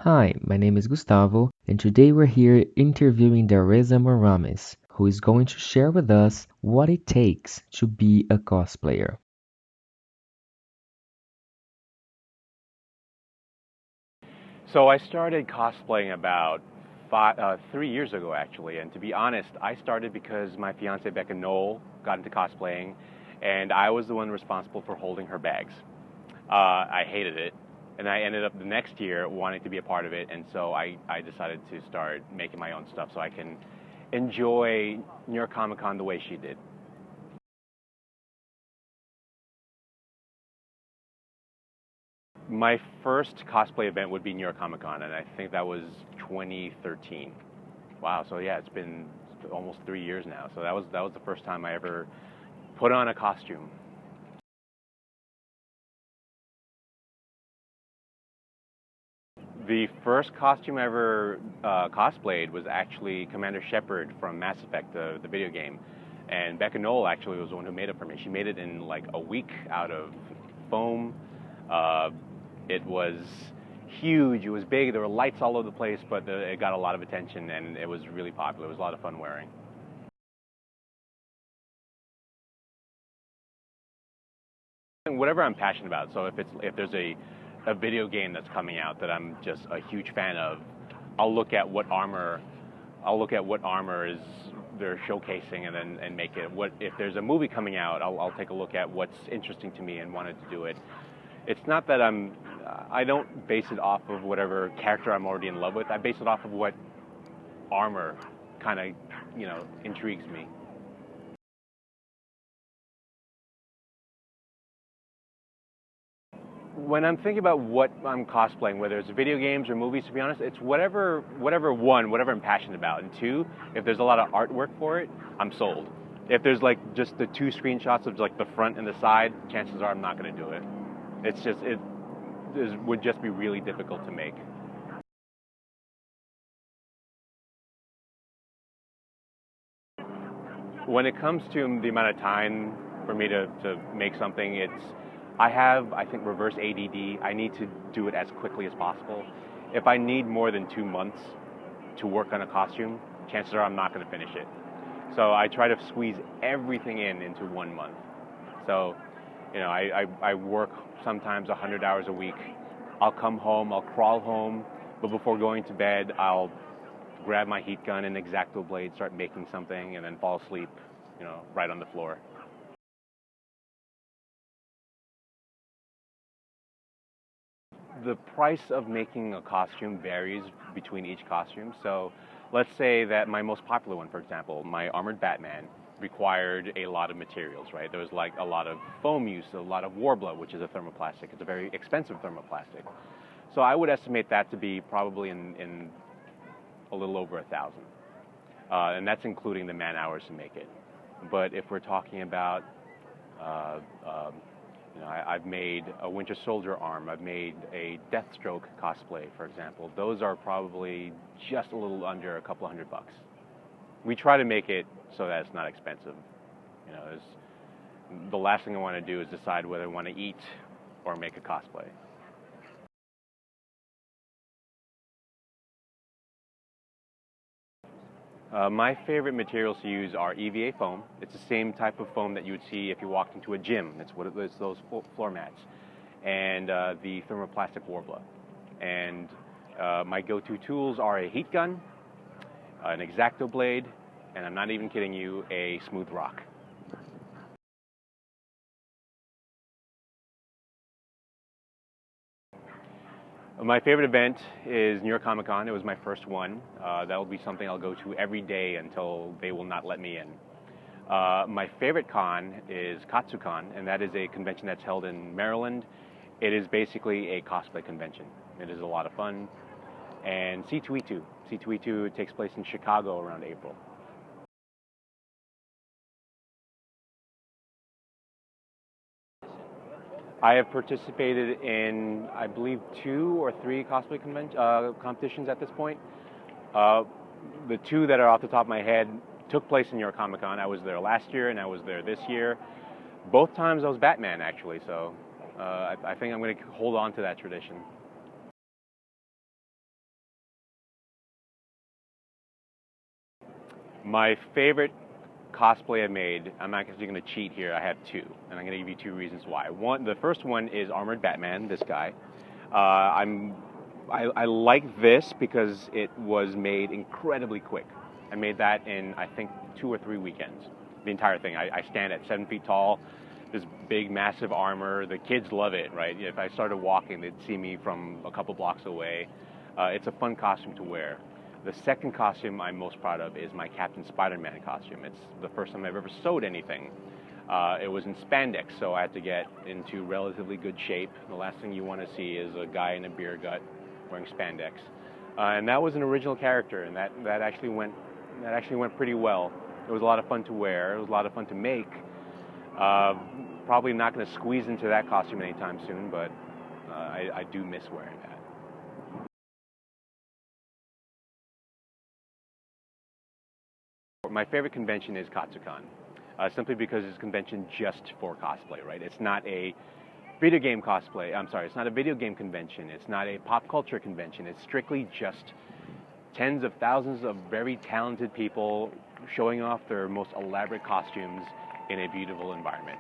Hi, my name is Gustavo, and today we're here interviewing Dhareza, who is going to share with us what it takes to be a cosplayer. So I started cosplaying about 3 years ago, actually. And to be honest, I started because my fiance Becca Knoll got into cosplaying, and I was the one responsible for holding her bags. I hated it, and I ended up the next year wanting to be a part of it, and so I decided to start making my own stuff so I can enjoy New York Comic Con the way she did. My first cosplay event would be New York Comic Con, and I think that was 2013. Wow, so yeah, it's been almost 3 years now. So that was the first time I ever put on a costume. The first costume I ever cosplayed was actually Commander Shepard from Mass Effect, the video game. And Becca Knoll actually was the one who made it for me. She made it in like a week out of foam. Uh, it was huge. It was big. There were lights all over the place, but it got a lot of attention, and it was really popular. It was a lot of fun wearing. Whatever I'm passionate about. So if there's a video game that's coming out that I'm just a huge fan of, I'll look at what armor is they're showcasing and make it. What if there's a movie coming out, I'll take a look at what's interesting to me and wanted to do it. It's not that I don't base it off of whatever character I'm already in love with. I base it off of what armor kind of, intrigues me. When I'm thinking about what I'm cosplaying, whether it's video games or movies, to be honest, it's whatever I'm passionate about, and two, if there's a lot of artwork for it, I'm sold. If there's like just the two screenshots of like the front and the side, chances are I'm not going to do it. Would just be really difficult to make. When it comes to the amount of time for me to make something, I have, I think, reverse ADD. I need to do it as quickly as possible. If I need more than 2 months to work on a costume, chances are I'm not going to finish it. So I try to squeeze everything into 1 month. So, I work sometimes 100 hours a week. I'll come home, I'll crawl home, but before going to bed, I'll grab my heat gun and X-Acto blade, start making something, and then fall asleep, right on the floor. The price of making a costume varies between each costume. So let's say that my most popular one, for example, my armored Batman, required a lot of materials, right? There was like a lot of foam use, a lot of Warbler, which is a thermoplastic. It's a very expensive thermoplastic. So I would estimate that to be probably in a little over 1,000. And that's including the man hours to make it. But if we're talking about uh, um, I've made a Winter Soldier arm. I've made a Deathstroke cosplay, for example. Those are probably just a little under a couple $100. We try to make it so that it's not expensive. The last thing I want to do is decide whether I want to eat or make a cosplay. My favorite materials to use are EVA foam. It's the same type of foam that you would see if you walked into a gym. It's those floor mats. And the thermoplastic Warbler. And my go-to tools are a heat gun, an X-Acto blade, and I'm not even kidding you, a smooth rock. My favorite event is New York Comic Con. It was my first one. That will be something I'll go to every day until they will not let me in. My favorite con is KatsuCon, and that is a convention that's held in Maryland. It is basically a cosplay convention. It is a lot of fun. And C2E2. C2E2 takes place in Chicago around April. I have participated in, I believe, 2 or 3 cosplay competitions at this point. Uh, the two that are off the top of my head took place in New York Comic Con. I was there last year and I was there this year. Both times I was Batman, actually, so I think I'm going to hold on to that tradition. My favorite cosplay I made, I'm actually going to cheat here. I have two, and I'm going to give you two reasons why. The first one is Armored Batman, this guy. I like this because it was made incredibly quick. I made that in, I think, 2 or 3 weekends. The entire thing. I stand at 7 feet tall, this big, massive armor. The kids love it, right? If I started walking, they'd see me from a couple blocks away. It's a fun costume to wear. The second costume I'm most proud of is my Captain Spider-Man costume. It's the first time I've ever sewed anything. It was in spandex, so I had to get into relatively good shape. The last thing you want to see is a guy in a beer gut wearing spandex. And that was an original character, and that actually went pretty well. It was a lot of fun to wear. It was a lot of fun to make. Probably not going to squeeze into that costume anytime soon, but I do miss wearing that. My favorite convention is Katsucon, simply because it's a convention just for cosplay, right? It's not a video game cosplay. I'm sorry, it's not a video game convention. It's not a pop culture convention. It's strictly just tens of thousands of very talented people showing off their most elaborate costumes in a beautiful environment.